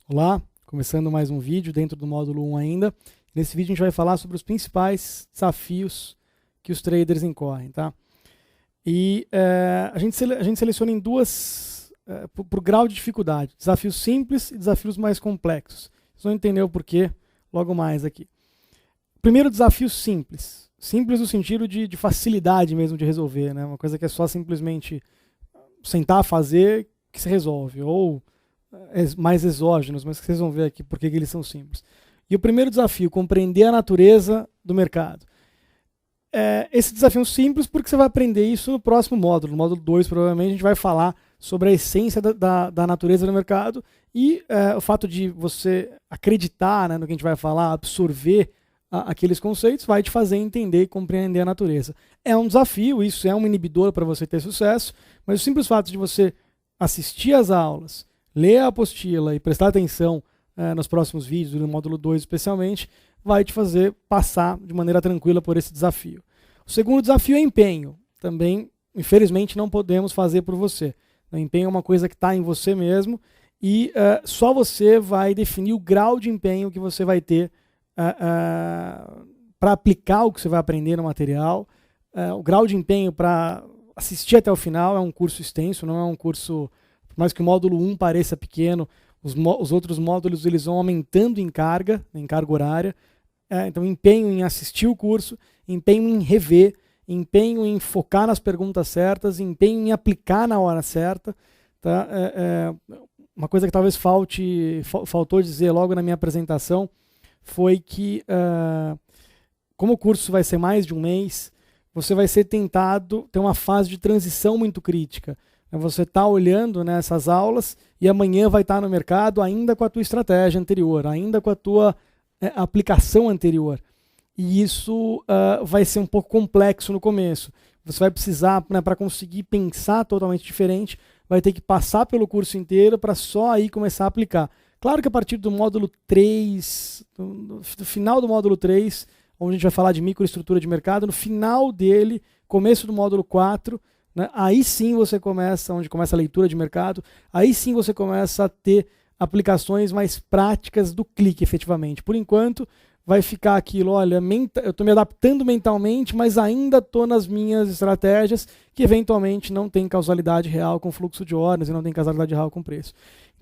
Olá, começando mais um vídeo dentro do módulo 1 ainda. Nesse vídeo a gente vai falar sobre os principais desafios que os traders incorrem, tá? E a gente seleciona em duas, por grau de dificuldade, desafios simples e desafios mais complexos. Vocês vão entender o porquê logo mais aqui. Primeiro desafio simples. Simples no sentido de facilidade mesmo de resolver, né? Uma coisa que é só simplesmente sentar, fazer, que se resolve. Ou mais exógenos, mas que vocês vão ver aqui porque eles são simples. E o primeiro desafio, compreender a natureza do mercado. Esse desafio é simples porque você vai aprender isso no próximo módulo. No módulo 2, provavelmente, a gente vai falar sobre a essência da natureza do mercado e o fato de você acreditar, né, no que a gente vai falar, absorver aqueles conceitos, vai te fazer entender e compreender a natureza. É um desafio, isso é um inibidor para você ter sucesso, mas o simples fato de você assistir às aulas, ler a apostila e prestar atenção nos próximos vídeos, no módulo 2 especialmente, vai te fazer passar de maneira tranquila por esse desafio. O segundo desafio é empenho. Também, infelizmente, não podemos fazer por você. O empenho é uma coisa que está em você mesmo e só você vai definir o grau de empenho que você vai ter para aplicar o que você vai aprender no material. O grau de empenho para assistir até o final é um curso extenso, não é um curso... Por mais que o módulo 1 pareça pequeno, os outros módulos eles vão aumentando em carga horária. Então, empenho em assistir o curso, empenho em rever, empenho em focar nas perguntas certas, empenho em aplicar na hora certa. Tá? Uma coisa que talvez faltou dizer logo na minha apresentação foi que, como o curso vai ser mais de um mês, você vai ser tentado ter uma fase de transição muito crítica. Você está olhando nessas aulas e amanhã vai estar no mercado ainda com a tua estratégia anterior, ainda com a tua aplicação anterior. E isso vai ser um pouco complexo no começo. Você vai precisar, né, para conseguir pensar totalmente diferente, vai ter que passar pelo curso inteiro para só aí começar a aplicar. Claro que a partir do módulo 3, do final do módulo 3, onde a gente vai falar de microestrutura de mercado, no final dele, começo do módulo 4, né, aí sim você começa, onde começa a leitura de mercado, aí sim você começa a ter aplicações mais práticas do clique efetivamente. Por enquanto, vai ficar aquilo, olha, eu estou me adaptando mentalmente, mas ainda estou nas minhas estratégias que eventualmente não tem causalidade real com fluxo de ordens e não tem causalidade real com preço.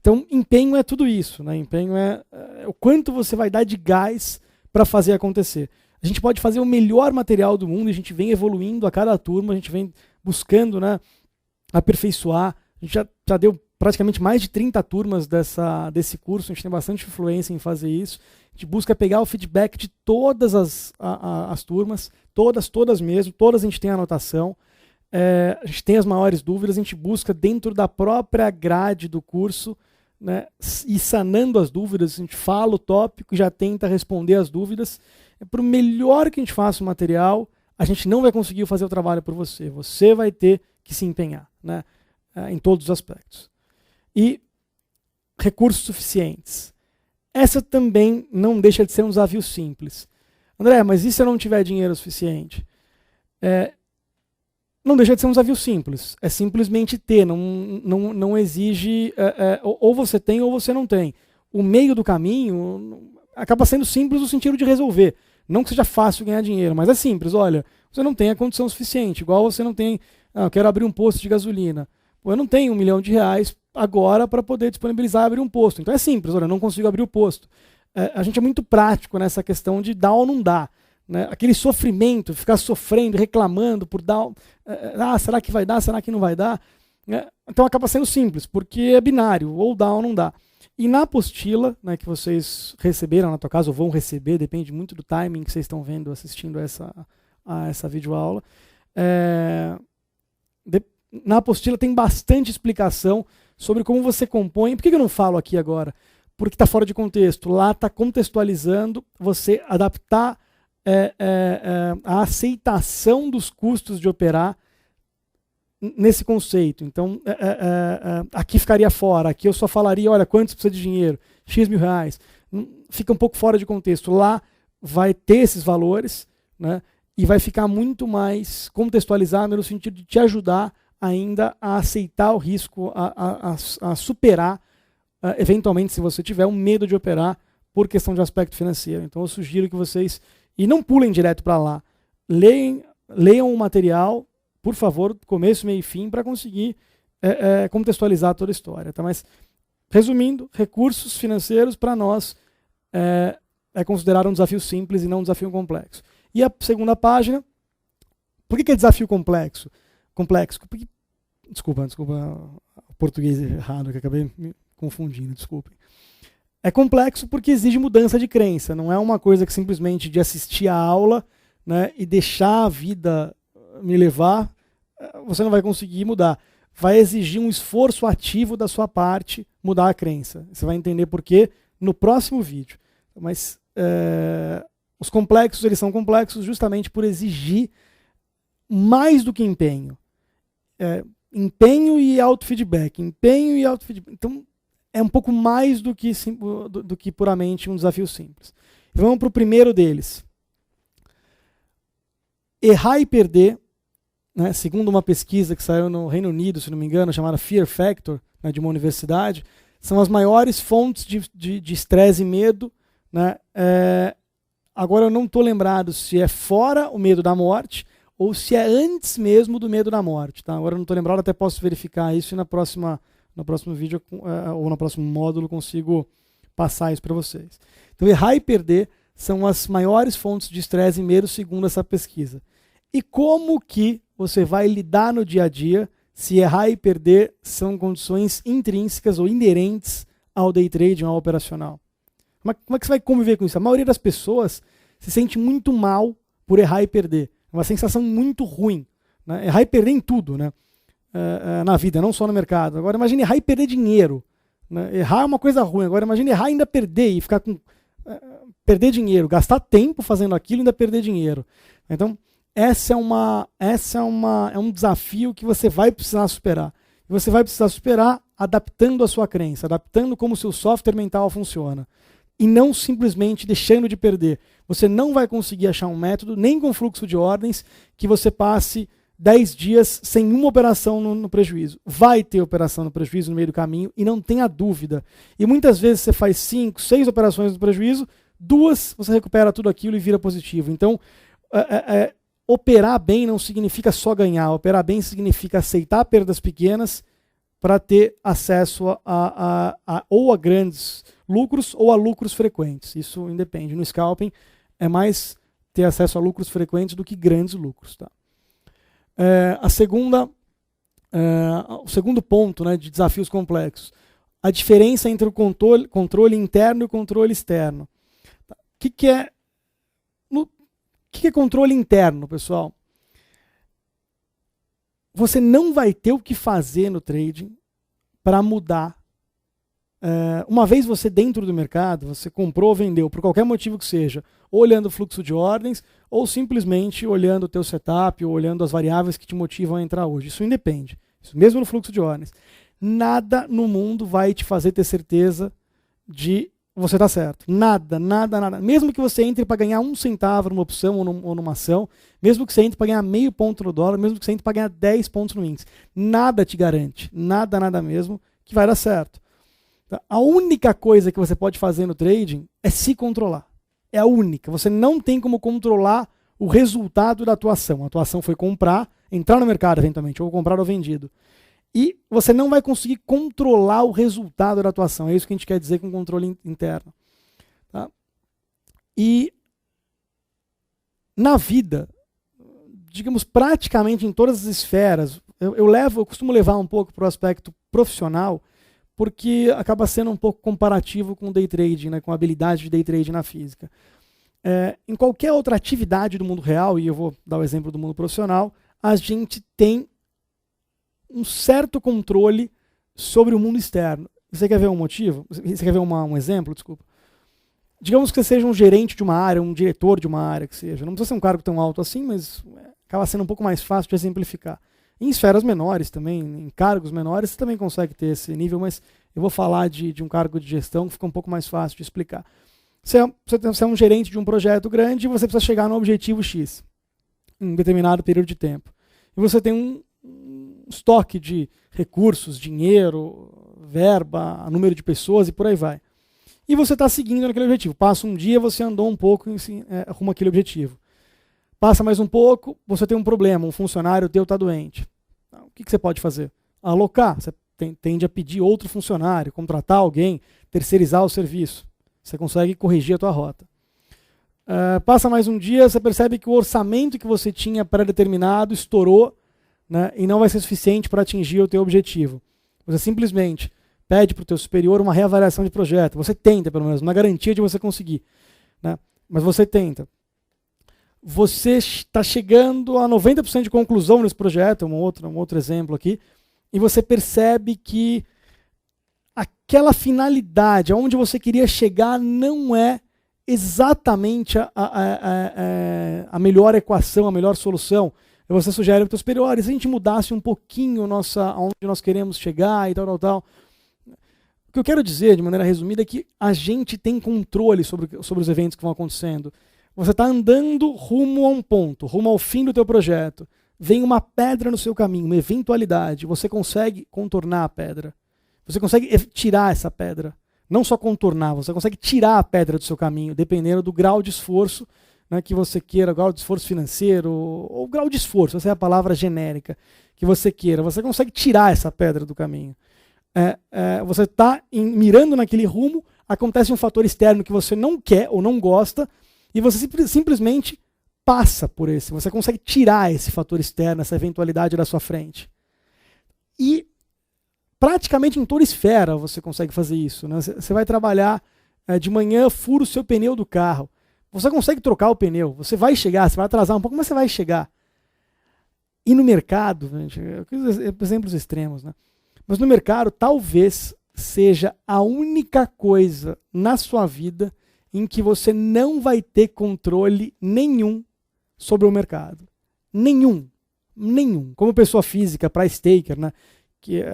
Então, empenho é tudo isso, né? Empenho é o quanto você vai dar de gás para fazer acontecer. A gente pode fazer o melhor material do mundo, a gente vem evoluindo a cada turma, a gente vem buscando, né, aperfeiçoar. A gente já deu praticamente mais de 30 turmas desse curso, a gente tem bastante influência em fazer isso. A gente busca pegar o feedback de todas as turmas, todas mesmo, todas a gente tem anotação. A gente tem as maiores dúvidas, a gente busca dentro da própria grade do curso, né, ir sanando as dúvidas, a gente fala o tópico e já tenta responder as dúvidas. Por melhor que a gente faça o material, a gente não vai conseguir fazer o trabalho por você. Você vai ter que se empenhar, né, em todos os aspectos. E recursos suficientes. Essa também não deixa de ser um desafio simples. André, mas e se eu não tiver dinheiro suficiente? Não deixa de ser um desafio simples. É simplesmente ter, não exige... ou você tem ou você não tem. O meio do caminho acaba sendo simples no sentido de resolver. Não que seja fácil ganhar dinheiro, mas é simples. Olha, você não tem a condição suficiente. Igual você não tem... eu quero abrir um posto de gasolina. Eu não tenho R$1 milhão agora para poder disponibilizar e abrir um posto. Então é simples, olha, eu não consigo abrir o posto. A gente é muito prático nessa questão de dar ou não dar. Né? Aquele sofrimento, ficar sofrendo, reclamando por dar... será que vai dar, será que não vai dar? Então acaba sendo simples, porque é binário, ou dá ou não dá. E na apostila, né, que vocês receberam, na tua casa, ou vão receber, depende muito do timing que vocês estão vendo, assistindo a essa videoaula, na apostila tem bastante explicação sobre como você compõe. Por que eu não falo aqui agora? Porque está fora de contexto. Lá está contextualizando você adaptar a aceitação dos custos de operar nesse conceito. Então, aqui ficaria fora. Aqui eu só falaria, olha, quantos precisa de dinheiro? X mil reais. Fica um pouco fora de contexto. Lá vai ter esses valores, né, e vai ficar muito mais contextualizado no sentido de te ajudar ainda a aceitar o risco, a superar eventualmente, se você tiver um medo de operar por questão de aspecto financeiro. Então eu sugiro que vocês, e não pulem direto para lá, leiam o material, por favor, começo, meio e fim, para conseguir contextualizar toda a história. Tá? Mas, resumindo, recursos financeiros para nós é considerado um desafio simples e não um desafio complexo. E a segunda página, por que é desafio complexo? Porque, desculpa o português errado, que acabei me confundindo, desculpem. É complexo porque exige mudança de crença, não é uma coisa que simplesmente de assistir a aula, né, e deixar a vida me levar, você não vai conseguir mudar. Vai exigir um esforço ativo da sua parte mudar a crença. Você vai entender por quê no próximo vídeo. Mas os complexos, eles são complexos justamente por exigir mais do que empenho. Empenho e autofeedback. Então, é um pouco mais do que puramente um desafio simples. Vamos para o primeiro deles. Errar e perder, né, segundo uma pesquisa que saiu no Reino Unido, se não me engano, chamada Fear Factor, né, de uma universidade, são as maiores fontes de estresse e medo. Né? Agora eu não estou lembrado se é fora o medo da morte ou se é antes mesmo do medo da morte. Tá? Agora eu não estou lembrado, até posso verificar isso e no próximo vídeo ou no próximo módulo consigo passar isso para vocês. Então, errar e perder são as maiores fontes de estresse e medo segundo essa pesquisa. E como que você vai lidar no dia a dia se errar e perder são condições intrínsecas ou inerentes ao day trading, ao operacional? Como é que você vai conviver com isso? A maioria das pessoas se sente muito mal por errar e perder. É uma sensação muito ruim. Né? Errar e perder em tudo, né? Na vida, não só no mercado. Agora imagine errar e perder dinheiro. Né? Errar é uma coisa ruim. Agora imagine errar e ainda perder e ficar com... perder dinheiro, gastar tempo fazendo aquilo e ainda perder dinheiro. Então, é um desafio que você vai precisar superar. E você vai precisar superar adaptando a sua crença, adaptando como o seu software mental funciona. E não simplesmente deixando de perder. Você não vai conseguir achar um método, nem com fluxo de ordens, que você passe 10 dias sem uma operação no prejuízo. Vai ter operação no prejuízo no meio do caminho, e não tenha dúvida. E muitas vezes você faz 5, 6 operações no prejuízo, 2 você recupera tudo aquilo e vira positivo. Então, operar bem não significa só ganhar. Operar bem significa aceitar perdas pequenas para ter acesso ou a grandes lucros ou a lucros frequentes. Isso independe. No scalping é mais ter acesso a lucros frequentes do que grandes lucros. Tá? O segundo ponto, né, de desafios complexos, a diferença entre o controle interno e o controle externo. O que é controle interno, pessoal? Você não vai ter o que fazer no trading para mudar. Uma vez você dentro do mercado, você comprou ou vendeu, por qualquer motivo que seja, olhando o fluxo de ordens, ou simplesmente olhando o teu setup, ou olhando as variáveis que te motivam a entrar hoje. Isso independe. Isso mesmo no fluxo de ordens. Nada no mundo vai te fazer ter certeza de você tá certo. Nada. Mesmo que você entre para ganhar 1 centavo numa opção ou numa ação, mesmo que você entre para ganhar meio ponto no dólar, mesmo que você entre para ganhar 10 pontos no índice, nada te garante, nada mesmo, que vai dar certo. A única coisa que você pode fazer no trading é se controlar. É a única. Você não tem como controlar o resultado da tua ação. A tua ação foi entrar no mercado eventualmente, ou comprar ou vendido. E você não vai conseguir controlar o resultado da tua ação. É isso que a gente quer dizer com controle interno. Tá? E na vida, digamos, praticamente em todas as esferas, eu costumo levar um pouco para o aspecto profissional, porque acaba sendo um pouco comparativo com o day trading, né, com a habilidade de day trading na física. Em qualquer outra atividade do mundo real, e eu vou dar o exemplo do mundo profissional, a gente tem um certo controle sobre o mundo externo. Você quer ver um motivo? Você quer ver um exemplo? Desculpa. Digamos que você seja um gerente de uma área, um diretor de uma área, que seja. Não precisa ser um cargo tão alto assim, mas acaba sendo um pouco mais fácil de exemplificar. Em esferas menores também, em cargos menores, você também consegue ter esse nível, mas eu vou falar de um cargo de gestão que fica um pouco mais fácil de explicar. Você é um gerente de um projeto grande e você precisa chegar no objetivo X em um determinado período de tempo. E você tem um estoque de recursos, dinheiro, verba, número de pessoas e por aí vai. E você está seguindo naquele objetivo. Passa um dia, você andou um pouco rumo àquele objetivo. Passa mais um pouco, você tem um problema, um funcionário teu está doente. O que você pode fazer? Alocar. Você tende a pedir outro funcionário, contratar alguém, terceirizar o serviço. Você consegue corrigir a tua rota. Passa mais um dia, você percebe que o orçamento que você tinha pré-determinado estourou, né, e não vai ser suficiente para atingir o teu objetivo. Você simplesmente pede para o teu superior uma reavaliação de projeto. Você tenta, pelo menos, uma garantia de você conseguir, né, mas você tenta. Você está chegando a 90% de conclusão nesse projeto, um outro exemplo aqui, e você percebe que aquela finalidade, aonde você queria chegar, não é exatamente a melhor equação, a melhor solução. E você sugere para os teus superiores, se a gente mudasse um pouquinho aonde nós queremos chegar e tal. O que eu quero dizer, de maneira resumida, é que a gente tem controle sobre os eventos que vão acontecendo. Você está andando rumo a um ponto, rumo ao fim do teu projeto. Vem uma pedra no seu caminho, uma eventualidade. Você consegue contornar a pedra. Você consegue tirar essa pedra. Não só contornar, você consegue tirar a pedra do seu caminho, dependendo do grau de esforço, né, que você queira, grau de esforço financeiro, ou grau de esforço, essa é a palavra genérica que você queira. Você consegue tirar essa pedra do caminho. Você está mirando naquele rumo, acontece um fator externo que você não quer ou não gosta, e você simplesmente passa por esse. Você consegue tirar esse fator externo, essa eventualidade da sua frente. E praticamente em toda esfera você consegue fazer isso, né? Você vai trabalhar de manhã, fura o seu pneu do carro. Você consegue trocar o pneu. Você vai chegar, você vai atrasar um pouco, mas você vai chegar. E no mercado, gente, exemplos extremos, né? Mas no mercado talvez seja a única coisa na sua vida em que você não vai ter controle nenhum sobre o mercado. Nenhum. Como pessoa física, price taker, né? Que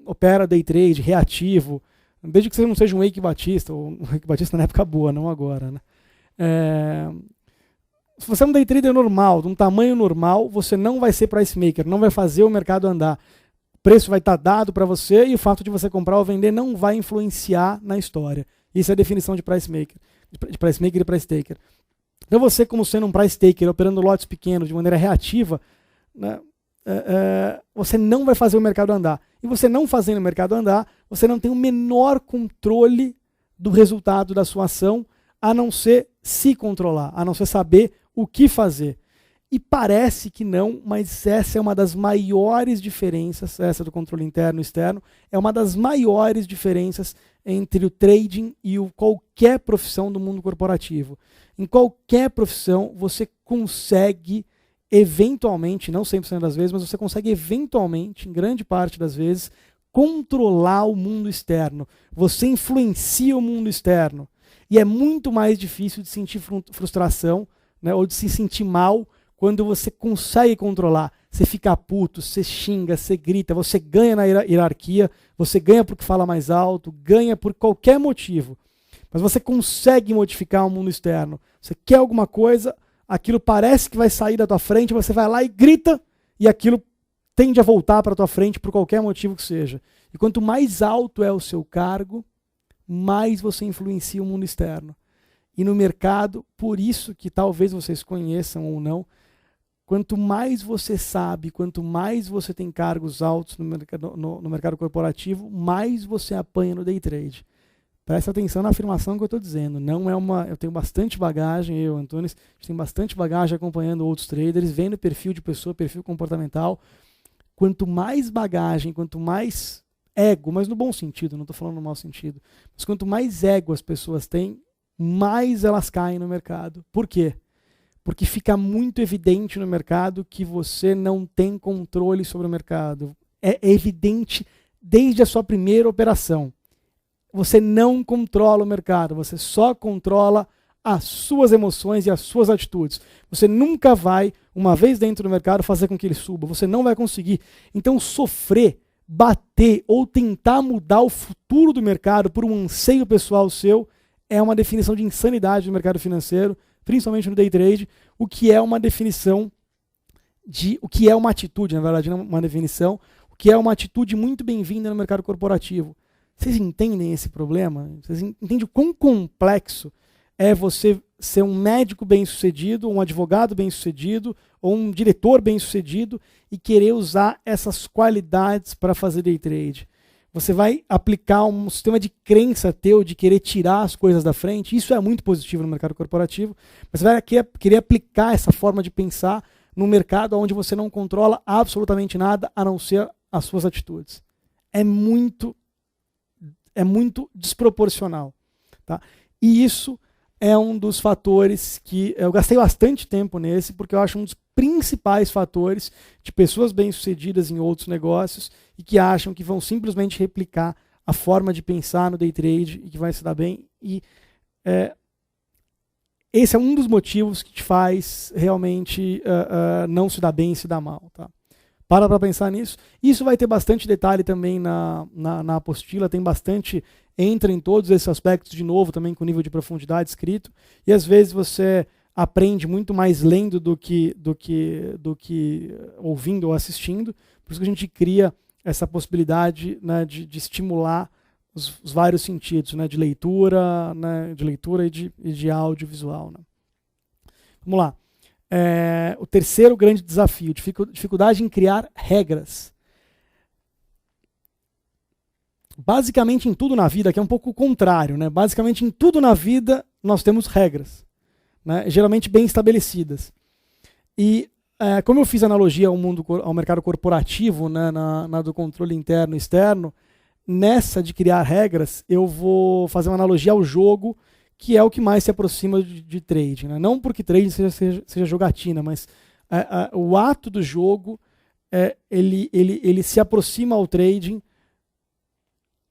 opera day trade, reativo, desde que você não seja um Eike Batista, ou um Eike Batista na época boa, não agora, né? Se você é um day trader normal, de um tamanho normal, você não vai ser price maker, não vai fazer o mercado andar. O preço vai estar dado para você e o fato de você comprar ou vender não vai influenciar na história. Isso é a definição de price maker e price taker. Então você, como sendo um price taker, operando lotes pequenos de maneira reativa, né, você não vai fazer o mercado andar. E você não fazendo o mercado andar, você não tem o menor controle do resultado da sua ação, a não ser se controlar, a não ser saber o que fazer. E parece que não, mas essa é uma das maiores diferenças, essa do controle interno e externo, é uma das maiores diferenças entre o trading e qualquer profissão do mundo corporativo. Em qualquer profissão, você consegue eventualmente, não 100% das vezes, mas você consegue eventualmente, em grande parte das vezes, controlar o mundo externo. Você influencia o mundo externo. E é muito mais difícil de sentir frustração, né, ou de se sentir mal quando você consegue controlar. Você fica puto, você xinga, você grita, você ganha na hierarquia, você ganha porque fala mais alto, ganha por qualquer motivo. Mas você consegue modificar o mundo externo. Você quer alguma coisa, aquilo parece que vai sair da tua frente, você vai lá e grita, e aquilo tende a voltar para a tua frente por qualquer motivo que seja. E quanto mais alto é o seu cargo, mais você influencia o mundo externo. E no mercado, por isso que talvez vocês conheçam ou não, quanto mais você sabe, quanto mais você tem cargos altos no mercado corporativo, mais você apanha no day trade. Presta atenção na afirmação que eu estou dizendo. Não é eu tenho bastante bagagem, eu, Antunes, a gente tem bastante bagagem acompanhando outros traders, vendo perfil de pessoa, perfil comportamental. Quanto mais bagagem, quanto mais ego, mas no bom sentido, não estou falando no mau sentido, mas quanto mais ego as pessoas têm, mais elas caem no mercado. Por quê? Porque fica muito evidente no mercado que você não tem controle sobre o mercado. É evidente desde a sua primeira operação. Você não controla o mercado, você só controla as suas emoções e as suas atitudes. Você nunca vai, uma vez dentro do mercado, fazer com que ele suba. Você não vai conseguir. Então, sofrer, bater ou tentar mudar o futuro do mercado por um anseio pessoal seu é uma definição de insanidade no mercado financeiro, principalmente no day trade, o que é uma definição o que é uma atitude, na verdade, não uma definição, o que é uma atitude muito bem-vinda no mercado corporativo. Vocês entendem esse problema? Vocês entendem o quão complexo é você ser um médico bem-sucedido, um advogado bem-sucedido, ou um diretor bem-sucedido e querer usar essas qualidades para fazer day trade? Você vai aplicar um sistema de crença teu de querer tirar as coisas da frente. Isso é muito positivo no mercado corporativo, mas você vai querer aplicar essa forma de pensar no mercado onde você não controla absolutamente nada a não ser as suas atitudes. É muito desproporcional. Tá? E isso é um dos fatores que eu gastei bastante tempo nesse, porque eu acho um dos principais fatores de pessoas bem-sucedidas em outros negócios e que acham que vão simplesmente replicar a forma de pensar no day trade e que vai se dar bem. E esse é um dos motivos que te faz realmente não se dar bem e se dar mal. Tá? Para pensar nisso. Isso vai ter bastante detalhe também na apostila, tem bastante, entra em todos esses aspectos de novo, também com nível de profundidade escrito, e às vezes você aprende muito mais lendo do que ouvindo ou assistindo, por isso que a gente cria essa possibilidade, né, de estimular os vários sentidos, né, de leitura, né, e de audiovisual. Né. Vamos lá. O terceiro grande desafio, dificuldade em criar regras. Basicamente em tudo na vida, que é um pouco o contrário, né? Basicamente em tudo na vida nós temos regras, né? Geralmente bem estabelecidas. E como eu fiz analogia ao mercado corporativo, né, na do controle interno e externo, nessa de criar regras, eu vou fazer uma analogia ao jogo, que é o que mais se aproxima de trading. Né? Não porque trading seja jogatina, mas o ato do jogo, ele se aproxima ao trading.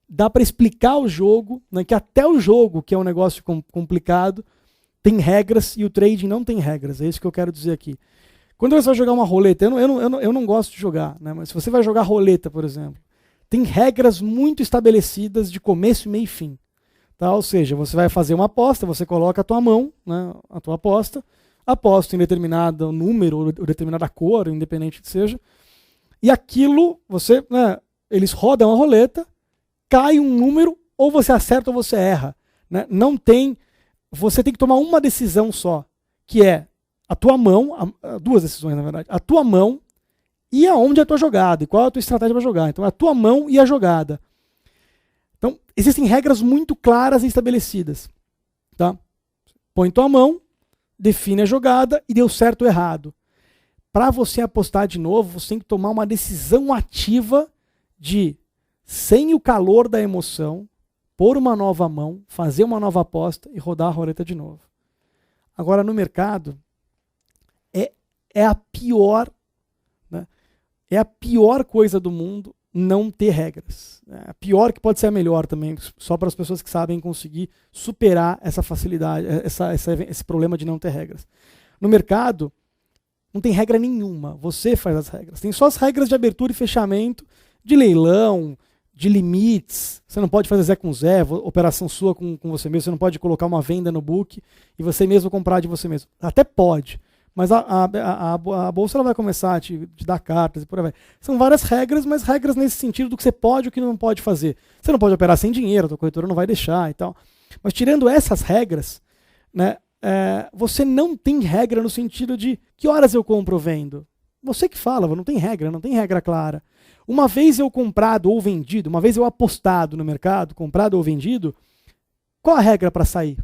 Dá para explicar o jogo, né, que até o jogo, que é um negócio complicado, tem regras e o trading não tem regras. É isso que eu quero dizer aqui. Quando você vai jogar uma roleta, eu não gosto de jogar, né, mas se você vai jogar roleta, por exemplo, tem regras muito estabelecidas de começo, meio e fim. Tá? Ou seja, você vai fazer uma aposta, você coloca a tua mão, né, a tua aposta em determinado número ou determinada cor, independente que seja, e aquilo, né, eles rodam a roleta, cai um número, ou você acerta ou você erra. Né? Você tem que tomar uma decisão só, que é a tua mão, duas decisões na verdade, a tua mão e aonde é a tua jogada, e qual é a tua estratégia para jogar. Então a tua mão e a jogada. Então existem regras muito claras e estabelecidas. Tá? Põe tua mão, define a jogada e deu certo ou errado. Para você apostar de novo, você tem que tomar uma decisão ativa de, sem o calor da emoção, pôr uma nova mão, fazer uma nova aposta e rodar a roleta de novo. Agora, no mercado, é a pior, né? É a pior coisa do mundo não ter regras. É a pior, que pode ser a melhor também, só para as pessoas que sabem conseguir superar essa facilidade, esse problema de não ter regras. No mercado, não tem regra nenhuma, você faz as regras. Tem só as regras de abertura e fechamento, de leilão, de limites. Você não pode fazer Zé com Zé, operação sua com você mesmo, você não pode colocar uma venda no book e você mesmo comprar de você mesmo. Até pode, mas a bolsa ela vai começar a te dar cartas e por aí vai. São várias regras, mas regras nesse sentido do que você pode e o que não pode fazer. Você não pode operar sem dinheiro, a tua corretora não vai deixar e tal. Mas tirando essas regras, né, você não tem regra no sentido de que horas eu compro ou vendo. Você que fala, não tem regra clara. Uma vez eu comprado ou vendido, uma vez eu apostado no mercado, comprado ou vendido, qual a regra para sair?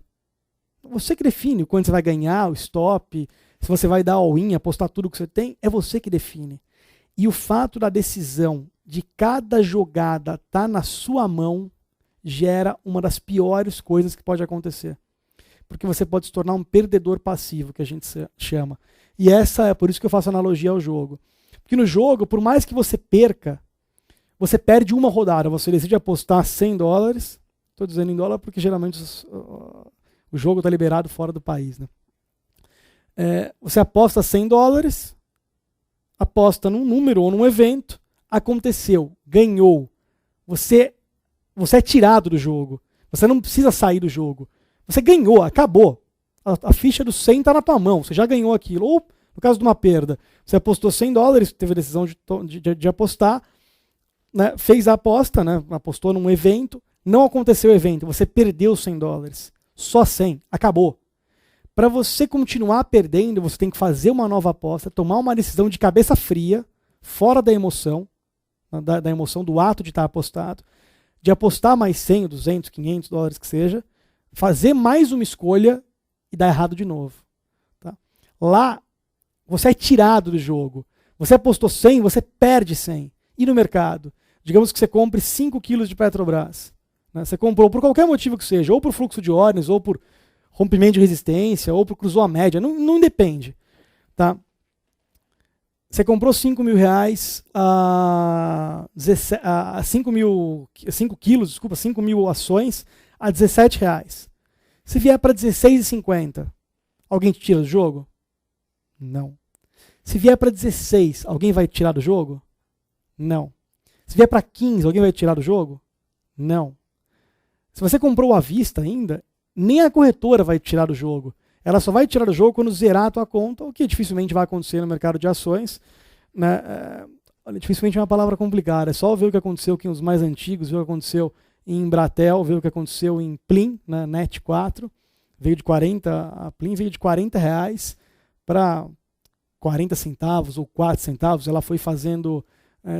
Você que define quando você vai ganhar, o stop, se você vai dar all-in, apostar tudo que você tem, é você que define. E o fato da decisão de cada jogada estar na sua mão gera uma das piores coisas que pode acontecer. Porque você pode se tornar um perdedor passivo, que a gente chama. E essa é por isso que eu faço analogia ao jogo. Porque no jogo, por mais que você perca, você perde uma rodada. Você decide apostar $100. Estou dizendo em dólar porque geralmente o jogo está liberado fora do país. Né? Você aposta $100, aposta num número ou num evento, aconteceu, ganhou. Você é tirado do jogo. Você não precisa sair do jogo. Você ganhou, acabou. A ficha do 100 está na tua mão, você já ganhou aquilo. Ou, no caso de uma perda, você apostou $100, teve a decisão de apostar, né, fez a aposta, né, apostou num evento, não aconteceu o evento, você perdeu $100. Só 100, acabou. Para você continuar perdendo, você tem que fazer uma nova aposta, tomar uma decisão de cabeça fria, fora da emoção, da emoção do ato de estar apostado, de apostar mais 100, 200, $500 que seja, fazer mais uma escolha e dar errado de novo. Tá? Lá, você é tirado do jogo. Você apostou 100, você perde 100. E no mercado? Digamos que você compre 5 quilos de Petrobras. Né? Você comprou por qualquer motivo que seja, ou por fluxo de ordens, ou por rompimento de resistência, ou por cruzou a média, não depende. Tá? Você comprou 5 mil reais a 5 mil ações a 17 reais. Se vier para 16,50, alguém te tira do jogo? Não. Se vier para 16, alguém vai te tirar do jogo? Não. Se vier para 15, alguém vai te tirar do jogo? Não. Se você comprou à vista ainda, nem a corretora vai te tirar do jogo. Ela só vai tirar do jogo quando zerar a tua conta, o que dificilmente vai acontecer no mercado de ações. Né? Dificilmente é uma palavra complicada. É só ver o que aconteceu com os mais antigos, ver o que aconteceu em Embratel, ver o que aconteceu em Plim, né? Net 4. A Plim veio de 40 reais para 40 centavos ou 4 centavos. Ela foi fazendo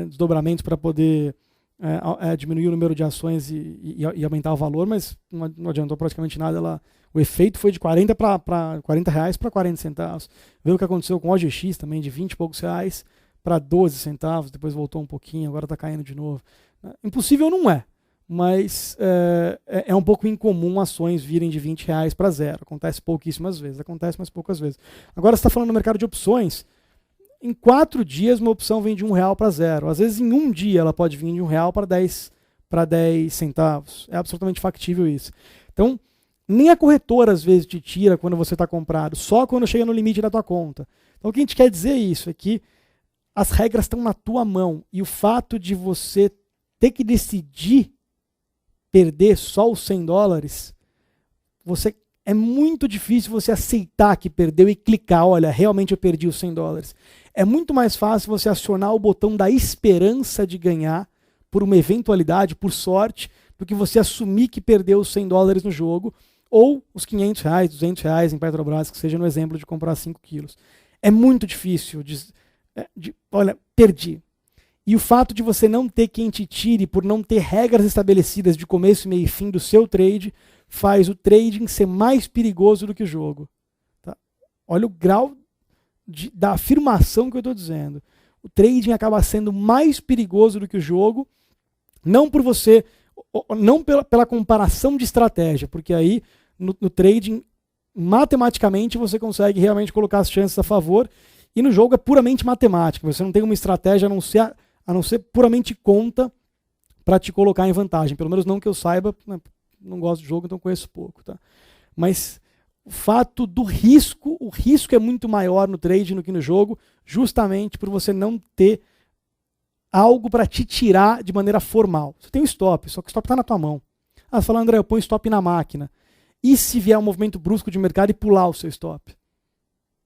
desdobramentos para poder diminuir o número de ações e aumentar o valor, mas não adiantou praticamente nada. O efeito foi de 40 reais para 40 centavos. Viu o que aconteceu com o OGX também, de 20 e poucos reais para 12 centavos, depois voltou um pouquinho, agora está caindo de novo. Impossível não é, mas é um pouco incomum ações virem de 20 reais para zero. Acontece pouquíssimas vezes, acontece mais poucas vezes. Agora você está falando no mercado de opções, em 4 dias uma opção vem de R$1 para zero. Às vezes em um dia ela pode vir de R$1 para 10 centavos. É absolutamente factível isso. Então, nem a corretora às vezes te tira quando você está comprado, só quando chega no limite da tua conta. Então o que a gente quer dizer isso é que as regras estão na tua mão e o fato de você ter que decidir perder só os $100, é muito difícil você aceitar que perdeu e clicar, olha, realmente eu perdi os $100. É muito mais fácil você acionar o botão da esperança de ganhar por uma eventualidade, por sorte, do que você assumir que perdeu os $100 no jogo ou os 500 reais, 200 reais em Petrobras, que seja no exemplo de comprar 5 quilos. É muito difícil olha, perdi. E o fato de você não ter quem te tire por não ter regras estabelecidas de começo, meio e fim do seu trade, faz o trading ser mais perigoso do que o jogo. Tá? Olha o grau da afirmação que eu estou dizendo. O trading acaba sendo mais perigoso do que o jogo, não pela comparação de estratégia, porque aí no trading, matematicamente, você consegue realmente colocar as chances a favor, e no jogo é puramente matemática. Você não tem uma estratégia a não ser puramente conta para te colocar em vantagem. Pelo menos não que eu saiba, né? Não gosto de jogo, então conheço pouco. Tá? Mas o fato do risco, o risco é muito maior no trading do que no jogo, justamente por você não ter algo para te tirar de maneira formal. Você tem um stop, só que o stop está na tua mão. Você fala, André, eu ponho stop na máquina. E se vier um movimento brusco de mercado e pular o seu stop?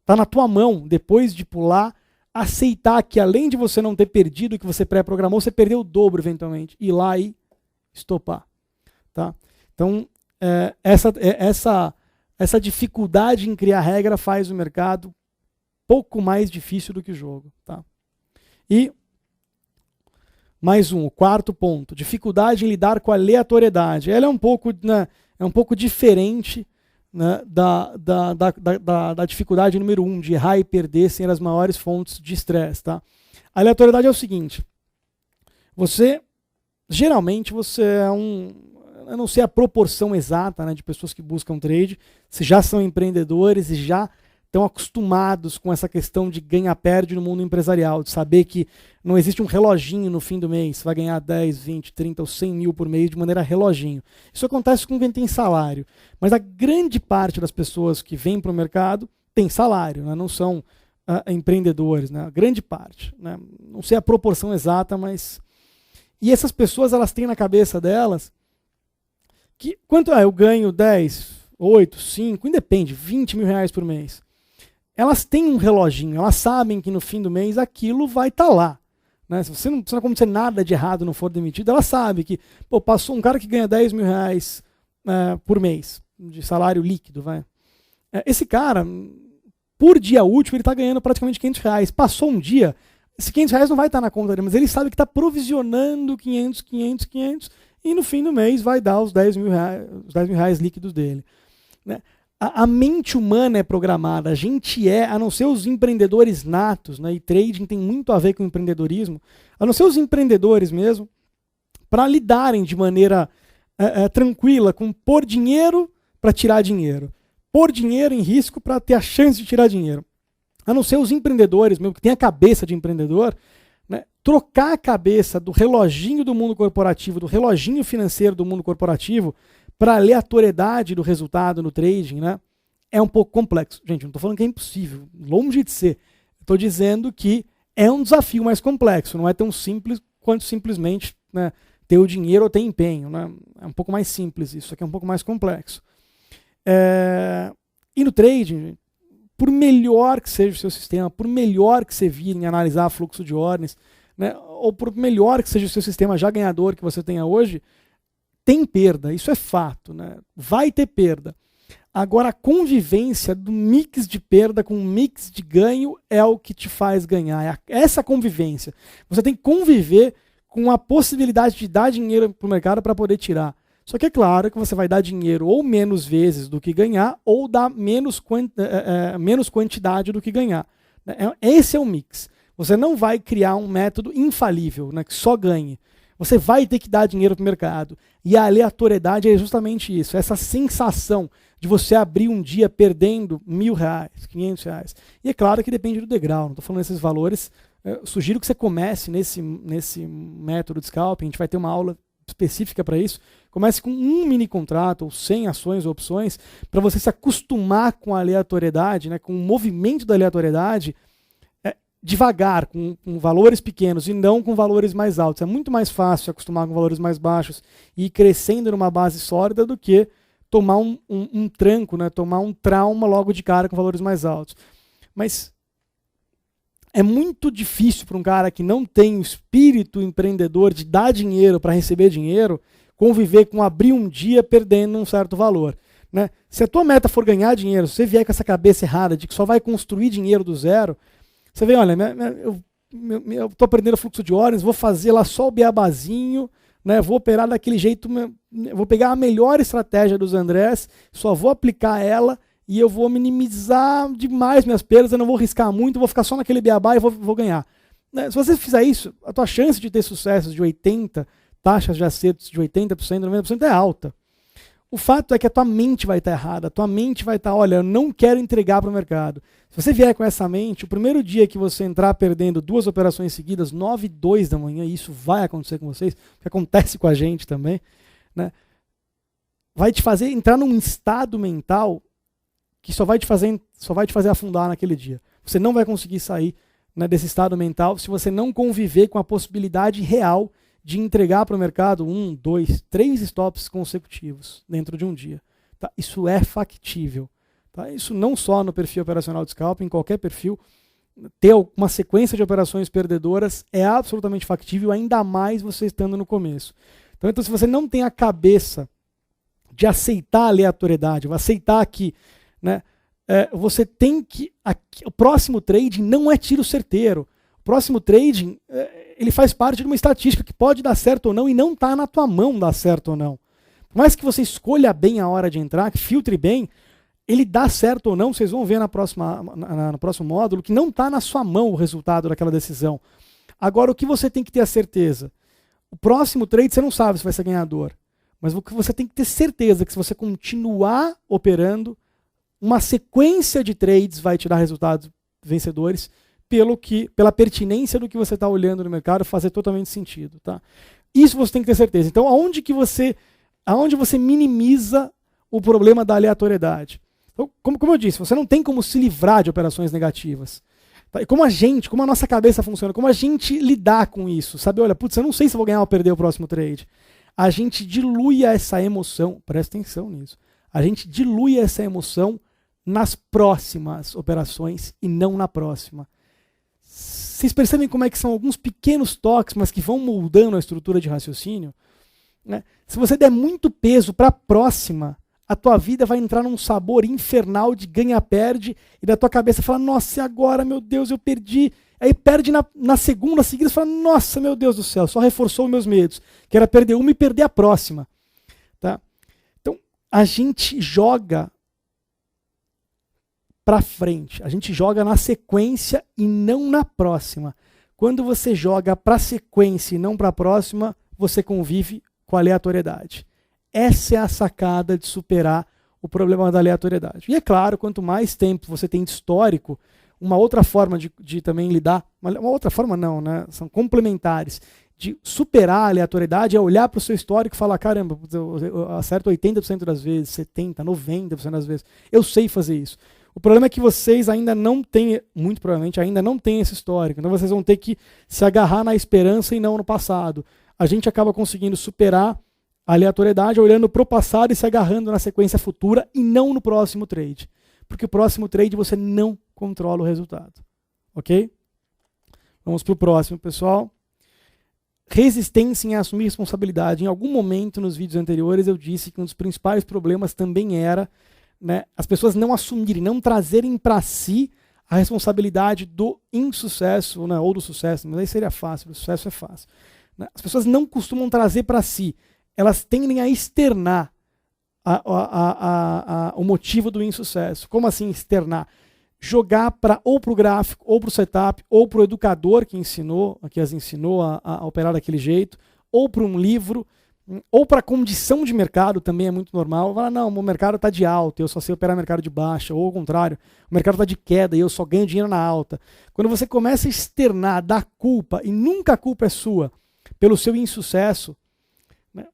Está na tua mão, depois de pular, aceitar que além de você não ter perdido o que você pré-programou, você perdeu o dobro eventualmente. Ir lá e estopar. Tá? Então, essa dificuldade em criar regra faz o mercado pouco mais difícil do que o jogo. Tá? E mais o quarto ponto, dificuldade em lidar com a aleatoriedade. Ela é um pouco diferente, né, da dificuldade número 1, de errar e perder sem as maiores fontes de estresse. Tá? A aleatoriedade é o seguinte, geralmente você é eu não sei a proporção exata, né, de pessoas que buscam trade, se já são empreendedores e já estão acostumados com essa questão de ganha-perde no mundo empresarial, de saber que não existe um reloginho no fim do mês, você vai ganhar 10, 20, 30 ou 100 mil por mês de maneira reloginho. Isso acontece com quem tem salário, mas a grande parte das pessoas que vêm para o mercado tem salário, né? Não são empreendedores, né? A grande parte. Né? Não sei a proporção exata, mas... E essas pessoas, elas têm na cabeça delas que, quanto eu ganho 10, 8, 5, independe, 20 mil reais por mês. Elas têm um reloginho, elas sabem que no fim do mês aquilo vai estar lá. Né? Se não acontecer nada de errado, não for demitido, ela sabe que passou um cara que ganha 10 mil reais por mês de salário líquido. Esse cara, por dia útil, ele está ganhando praticamente 500 reais. Passou um dia, esse 500 reais não vai estar na conta dele, mas ele sabe que está provisionando 500, e no fim do mês vai dar os 10 mil reais líquidos dele. Né? A mente humana é programada, a gente a não ser os empreendedores natos, né, e trading tem muito a ver com empreendedorismo, a não ser os empreendedores mesmo, para lidarem de maneira tranquila com pôr dinheiro para tirar dinheiro, pôr dinheiro em risco para ter a chance de tirar dinheiro. A não ser os empreendedores mesmo, que tem a cabeça de empreendedor, né, trocar a cabeça do reloginho do mundo corporativo, do reloginho financeiro do mundo corporativo, para a aleatoriedade do resultado no trading, né, é um pouco complexo. Gente, não estou falando que é impossível, longe de ser. Estou dizendo que é um desafio mais complexo, não é tão simples quanto simplesmente, né, ter o dinheiro ou ter empenho. Né? É um pouco mais simples isso, aqui é um pouco mais complexo. E no trading, por melhor que seja o seu sistema, por melhor que você vire em analisar fluxo de ordens, né, ou por melhor que seja o seu sistema já ganhador que você tenha hoje, tem perda, isso é fato, né? Vai ter perda. Agora, a convivência do mix de perda com o mix de ganho é o que te faz ganhar. Essa convivência. Você tem que conviver com a possibilidade de dar dinheiro para o mercado para poder tirar. Só que é claro que você vai dar dinheiro ou menos vezes do que ganhar, ou dar menos quantidade do que ganhar. Esse é o mix. Você não vai criar um método infalível, né, que só ganhe. Você vai ter que dar dinheiro para o mercado. E a aleatoriedade é justamente isso, essa sensação de você abrir um dia perdendo R$1.000, R$500. E é claro que depende do degrau, não estou falando desses valores. Eu sugiro que você comece nesse método de scalping, a gente vai ter uma aula específica para isso. Comece com um mini contrato, ou 100 ações ou opções, para você se acostumar com a aleatoriedade, né, com o movimento da aleatoriedade, devagar, com valores pequenos e não com valores mais altos. É muito mais fácil se acostumar com valores mais baixos e ir crescendo numa base sólida do que tomar um tranco, né? Tomar um trauma logo de cara com valores mais altos. Mas é muito difícil para um cara que não tem o espírito empreendedor de dar dinheiro para receber dinheiro, conviver com abrir um dia perdendo um certo valor. Né? Se a tua meta for ganhar dinheiro, se você vier com essa cabeça errada de que só vai construir dinheiro do zero, você vê, olha, eu estou aprendendo fluxo de ordens, vou fazer lá só o beabazinho, né, vou operar daquele jeito, vou pegar a melhor estratégia dos Andrés, só vou aplicar ela e eu vou minimizar demais minhas perdas, eu não vou riscar muito, vou ficar só naquele beabá e vou ganhar. Né, se você fizer isso, a tua chance de ter sucessos de 80%, taxas de acertos de 80%, 90% é alta. O fato é que a tua mente vai estar errada, a tua mente vai estar, olha, eu não quero entregar para o mercado. Se você vier com essa mente, o primeiro dia que você entrar perdendo 2 operações seguidas, 9h02 da manhã, e isso vai acontecer com vocês, que acontece com a gente também, né, vai te fazer entrar num estado mental que só vai te fazer afundar naquele dia. Você não vai conseguir sair, né, desse estado mental se você não conviver com a possibilidade real de entregar para o mercado 1, 2, 3 stops consecutivos dentro de um dia. Tá? Isso é factível. Tá? Isso não só no perfil operacional de scalping, em qualquer perfil, ter uma sequência de operações perdedoras é absolutamente factível, ainda mais você estando no começo. Então se você não tem a cabeça de aceitar a aleatoriedade, aceitar que, né, você tem que... o próximo trading não é tiro certeiro. O próximo trading... ele faz parte de uma estatística que pode dar certo ou não e não está na tua mão dar certo ou não. Por mais que você escolha bem a hora de entrar, que filtre bem, ele dá certo ou não, vocês vão ver no próximo módulo, que não está na sua mão o resultado daquela decisão. Agora, o que você tem que ter a certeza? O próximo trade você não sabe se vai ser ganhador, mas o que você tem que ter certeza é que se você continuar operando, uma sequência de trades vai te dar resultados vencedores, pela pertinência do que você está olhando no mercado fazer totalmente sentido. Tá? Isso você tem que ter certeza. Então, aonde você minimiza o problema da aleatoriedade? Então, como eu disse, você não tem como se livrar de operações negativas. Tá? E como a nossa cabeça funciona, como a gente lidar com isso, sabe? Olha, putz, eu não sei se eu vou ganhar ou perder o próximo trade. A gente dilui essa emoção, presta atenção nisso, a gente dilui essa emoção nas próximas operações e não na próxima. Vocês percebem como é que são alguns pequenos toques, mas que vão moldando a estrutura de raciocínio? Né? Se você der muito peso para a próxima, a tua vida vai entrar num sabor infernal de ganha-perde, e da tua cabeça fala, nossa, e agora, meu Deus, eu perdi. Aí perde na segunda seguida, você fala, nossa, meu Deus do céu, só reforçou os meus medos, que era perder uma e perder a próxima. Tá? Então, a gente joga para frente, a gente joga na sequência e não na próxima. Quando você joga para a sequência e não para a próxima, você convive com a aleatoriedade. Essa é a sacada de superar o problema da aleatoriedade. E é claro, quanto mais tempo você tem de histórico, uma outra forma de também lidar, uma outra forma não, né? São complementares, de superar a aleatoriedade é olhar para o seu histórico e falar, caramba, eu acerto 80% das vezes, 70%, 90% das vezes, eu sei fazer isso. O problema é que vocês ainda não têm, muito provavelmente, ainda não têm esse histórico. Então vocês vão ter que se agarrar na esperança e não no passado. A gente acaba conseguindo superar a aleatoriedade olhando para o passado e se agarrando na sequência futura e não no próximo trade. Porque o próximo trade você não controla o resultado. Ok? Vamos para o próximo, pessoal. Resistência em assumir responsabilidade. Em algum momento nos vídeos anteriores eu disse que um dos principais problemas também era, né, as pessoas não assumirem, não trazerem para si a responsabilidade do insucesso, né, ou do sucesso, mas aí seria fácil, o sucesso é fácil. Né? As pessoas não costumam trazer para si, elas tendem a externar o motivo do insucesso. Como assim externar? Jogar ou para o gráfico, ou para o setup, ou para o educador que as ensinou a operar daquele jeito, ou para um livro, ou para a condição de mercado, também é muito normal. Falar, não, o mercado está de alta, eu só sei operar mercado de baixa, ou ao contrário, o mercado está de queda e eu só ganho dinheiro na alta. Quando você começa a externar, dar culpa, e nunca a culpa é sua, pelo seu insucesso, né,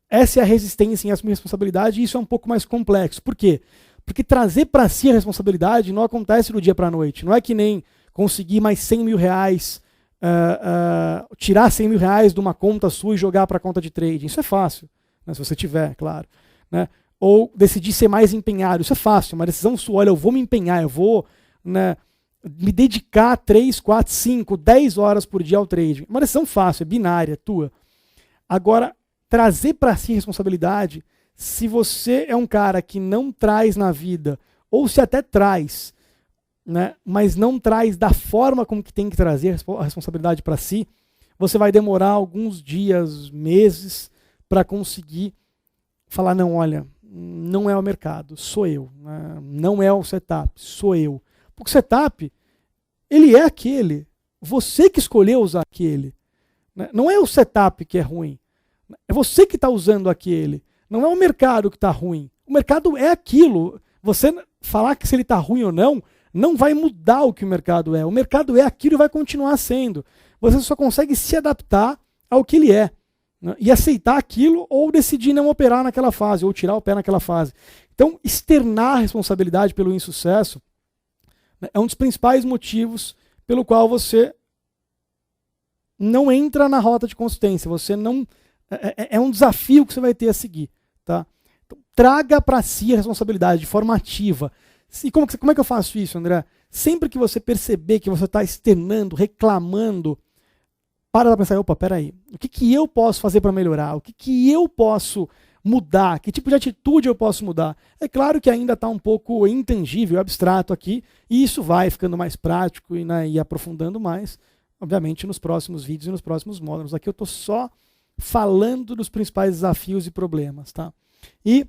essa é a resistência em assumir responsabilidade, e isso é um pouco mais complexo. Por quê? Porque trazer para si a responsabilidade não acontece do dia para a noite. Não é que nem conseguir mais 100 mil reais, tirar 100 mil reais de uma conta sua e jogar para a conta de trading. Isso é fácil, né, se você tiver, claro. Né? Ou decidir ser mais empenhado. Isso é fácil, uma decisão sua. Olha, eu vou me empenhar, eu vou, né, me dedicar 3, 4, 5, 10 horas por dia ao trading. Uma decisão fácil, é binária, tua. Agora, trazer para si responsabilidade, se você é um cara que não traz na vida, ou se até traz, né, mas não traz da forma como que tem que trazer a responsabilidade para si, você vai demorar alguns dias, meses, para conseguir falar, não, olha, não é o mercado, sou eu. Né, não é o setup, sou eu. Porque o setup, ele é aquele. Você que escolheu usar aquele. Né, não é o setup que é ruim. É você que está usando aquele. Não é o mercado que está ruim. O mercado é aquilo. Você falar que se ele está ruim ou não vai mudar o que o mercado é. O mercado é aquilo e vai continuar sendo. Você só consegue se adaptar ao que ele é. Né? E aceitar aquilo ou decidir não operar naquela fase, ou tirar o pé naquela fase. Então, externar a responsabilidade pelo insucesso, né, é um dos principais motivos pelo qual você não entra na rota de consistência. Você não... É um desafio que você vai ter a seguir. Tá? Então, traga para si a responsabilidade de forma ativa. E como é que eu faço isso, André? Sempre que você perceber que você está externando, reclamando, para pensar, opa, peraí, o que eu posso fazer para melhorar? O que eu posso mudar? Que tipo de atitude eu posso mudar? É claro que ainda está um pouco intangível, abstrato aqui, e isso vai ficando mais prático e aprofundando mais, obviamente, nos próximos vídeos e nos próximos módulos. Aqui eu estou só falando dos principais desafios e problemas. Tá? E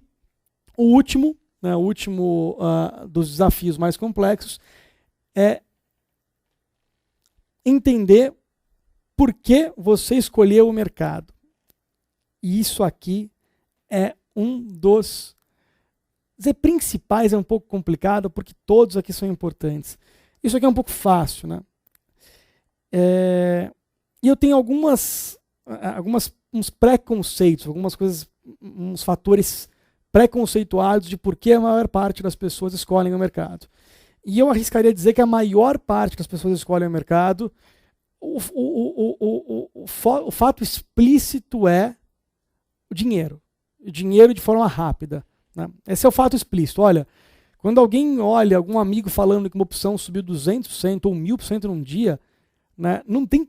o último, né, dos desafios mais complexos é entender por que você escolheu o mercado. E isso aqui é um dos principais, é um pouco complicado, porque todos aqui são importantes. Isso aqui é um pouco fácil. Né? E eu tenho uns preconceitos, algumas coisas, uns fatores preconceituados de por que a maior parte das pessoas escolhem o mercado. E eu arriscaria dizer que a maior parte das pessoas escolhem o mercado, o fato explícito é o dinheiro. O dinheiro de forma rápida. Né? Esse é o fato explícito. Olha, quando alguém olha algum amigo falando que uma opção subiu 200% ou 1000% num dia, né, não tem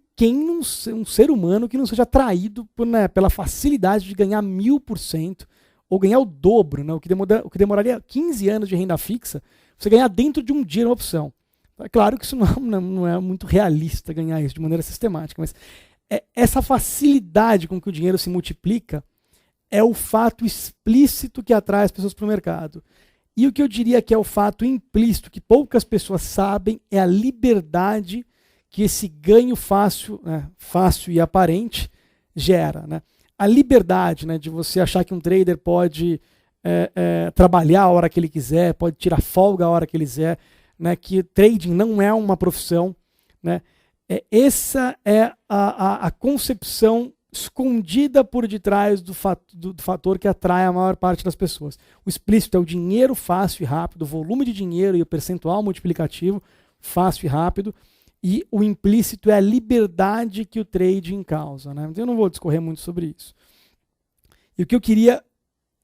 um ser humano que não seja atraído pela facilidade de ganhar 1000% ou ganhar o dobro, né, o que demoraria 15 anos de renda fixa, você ganhar dentro de um dia uma opção. É claro que isso não é muito realista ganhar isso de maneira sistemática, mas essa facilidade com que o dinheiro se multiplica é o fato explícito que atrai as pessoas para o mercado. E o que eu diria que é o fato implícito, que poucas pessoas sabem, é a liberdade que esse ganho fácil, né, fácil e aparente gera. Né? A liberdade, né, de você achar que um trader pode trabalhar a hora que ele quiser, pode tirar folga a hora que ele quiser, né, que trading não é uma profissão. Né? Essa é a concepção escondida por detrás do fator que atrai a maior parte das pessoas. O explícito é o dinheiro fácil e rápido, o volume de dinheiro e o percentual multiplicativo fácil e rápido, e o implícito é a liberdade que o trading causa. Né? Eu não vou discorrer muito sobre isso. E o que eu queria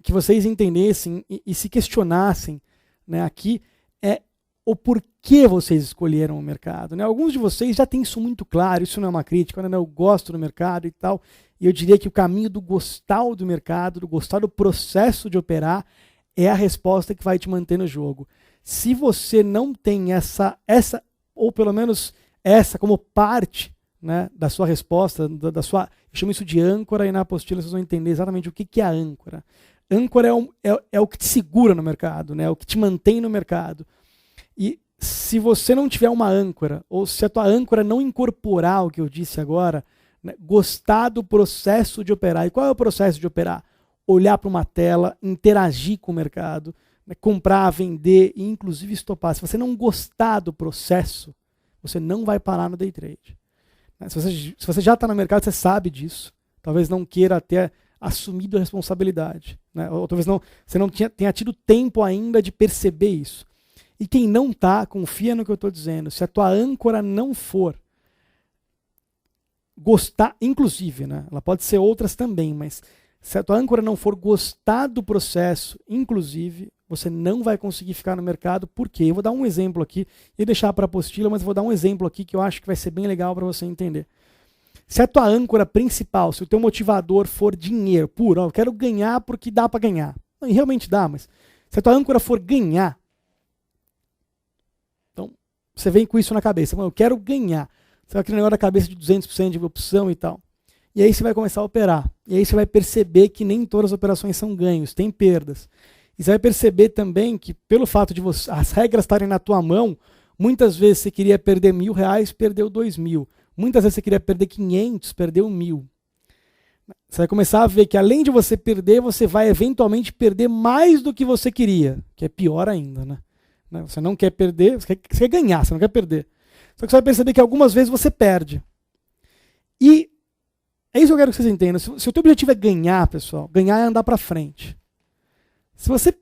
que vocês entendessem e se questionassem, né, aqui é o porquê vocês escolheram o mercado. Né? Alguns de vocês já têm isso muito claro, isso não é uma crítica, né? Eu gosto do mercado e tal, e eu diria que o caminho do gostar do mercado, do gostar do processo de operar, é a resposta que vai te manter no jogo. Se você não tem essa ou pelo menos essa como parte, né, da sua resposta, da sua, eu chamo isso de âncora, e na apostila vocês vão entender exatamente o que é a âncora. Âncora é o que te segura no mercado, né, é o que te mantém no mercado. E se você não tiver uma âncora, ou se a tua âncora não incorporar o que eu disse agora, né, gostar do processo de operar. E qual é o processo de operar? Olhar para uma tela, interagir com o mercado, né, comprar, vender e inclusive estopar. Se você não gostar do processo, você não vai parar no day trade. Se você já está no mercado, você sabe disso. Talvez não queira ter assumido a responsabilidade. Né? Ou talvez você não tenha tido tempo ainda de perceber isso. E quem não está, confia no que eu estou dizendo. Se a tua âncora não for gostar, inclusive, né? Ela pode ser outras também, mas se a tua âncora não for gostar do processo, inclusive, você não vai conseguir ficar no mercado. Por quê? Eu vou dar um exemplo aqui, e deixar para a apostila, mas vou dar um exemplo aqui que eu acho que vai ser bem legal para você entender. Se a tua âncora principal, se o teu motivador for dinheiro puro, eu quero ganhar porque dá para ganhar. E realmente dá, mas se a tua âncora for ganhar, então você vem com isso na cabeça, eu quero ganhar. Você vai criar um negócio na cabeça de 200% de opção e tal. E aí você vai começar a operar. E aí você vai perceber que nem todas as operações são ganhos, tem perdas. E você vai perceber também que pelo fato de as regras estarem na tua mão, muitas vezes você queria perder R$1.000, perdeu 2.000. Muitas vezes você queria perder 500, perdeu 1.000. Você vai começar a ver que além de você perder, você vai eventualmente perder mais do que você queria, que é pior ainda, né? Você não quer perder, você quer ganhar, você não quer perder. Só que você vai perceber que algumas vezes você perde. E é isso que eu quero que vocês entendam. Se o teu objetivo é ganhar, pessoal, ganhar é andar para frente. Se você,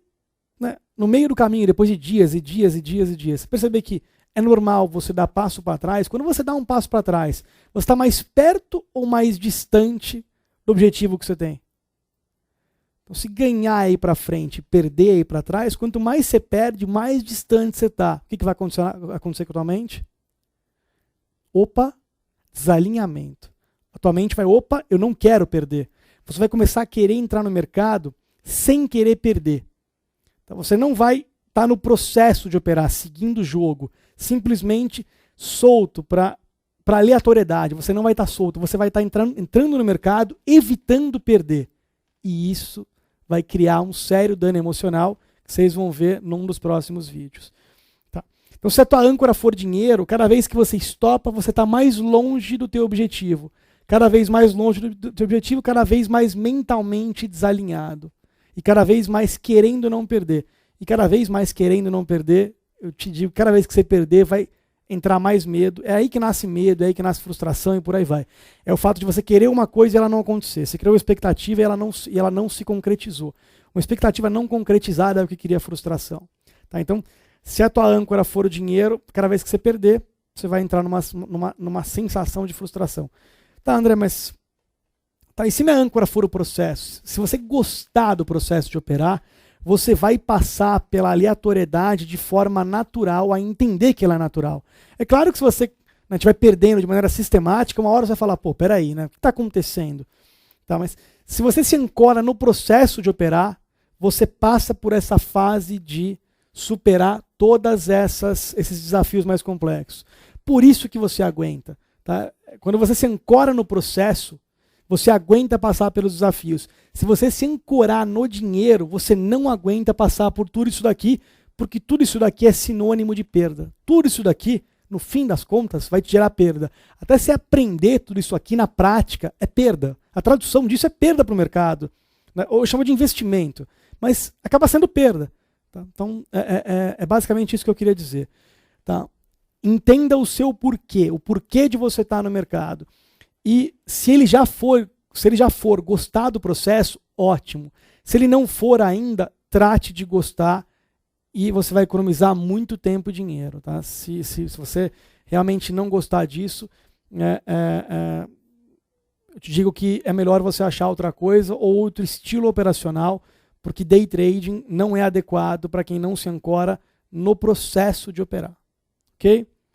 né, no meio do caminho, depois de dias e dias e dias e dias, perceber que é normal você dar passo para trás, quando você dá um passo para trás, você está mais perto ou mais distante do objetivo que você tem? Então, se ganhar aí para frente, perder aí para trás, quanto mais você perde, mais distante você está. O que vai acontecer com a tua mente? Opa, desalinhamento. A tua mente vai, opa, eu não quero perder. Você vai começar a querer entrar no mercado sem querer perder. Então você não vai estar no processo de operar, seguindo o jogo, simplesmente solto para aleatoriedade. Você não vai estar solto, você vai estar entrando no mercado, evitando perder. E isso vai criar um sério dano emocional que vocês vão ver num dos próximos vídeos. Tá? Então se a tua âncora for dinheiro, cada vez que você estopa, você está mais longe do teu objetivo. Cada vez mais longe do teu objetivo, cada vez mais mentalmente desalinhado. E cada vez mais querendo não perder. E cada vez mais querendo não perder, eu te digo, cada vez que você perder, vai entrar mais medo. É aí que nasce medo, é aí que nasce frustração e por aí vai. É o fato de você querer uma coisa e ela não acontecer. Você criou uma expectativa e ela não se concretizou. Uma expectativa não concretizada é o que cria frustração. Tá? Então, se a tua âncora for o dinheiro, cada vez que você perder, você vai entrar numa sensação de frustração. Tá, André, mas tá, e se minha âncora for o processo? Se você gostar do processo de operar, você vai passar pela aleatoriedade de forma natural a entender que ela é natural. É claro que se você a gente vai perdendo de maneira sistemática, uma hora você vai falar, pô, peraí, né? O que está acontecendo? Tá, mas se você se ancora no processo de operar, você passa por essa fase de superar todas esses desafios mais complexos. Por isso que você aguenta. Tá? Quando você se ancora no processo, você aguenta passar pelos desafios. Se você se ancorar no dinheiro, você não aguenta passar por tudo isso daqui, porque tudo isso daqui é sinônimo de perda. Tudo isso daqui, no fim das contas, vai te gerar perda. Até você aprender tudo isso aqui na prática, é perda. A tradução disso é perda para o mercado. Né? Ou eu chamo de investimento. Mas acaba sendo perda. Tá? Então, é basicamente isso que eu queria dizer. Tá? Entenda o seu porquê, o porquê de você estar no mercado. E se ele já for gostar do processo, ótimo. Se ele não for ainda, trate de gostar e você vai economizar muito tempo e dinheiro. Tá? Se você realmente não gostar disso, eu te digo que é melhor você achar outra coisa ou outro estilo operacional, porque day trading não é adequado para quem não se ancora no processo de operar. Ok?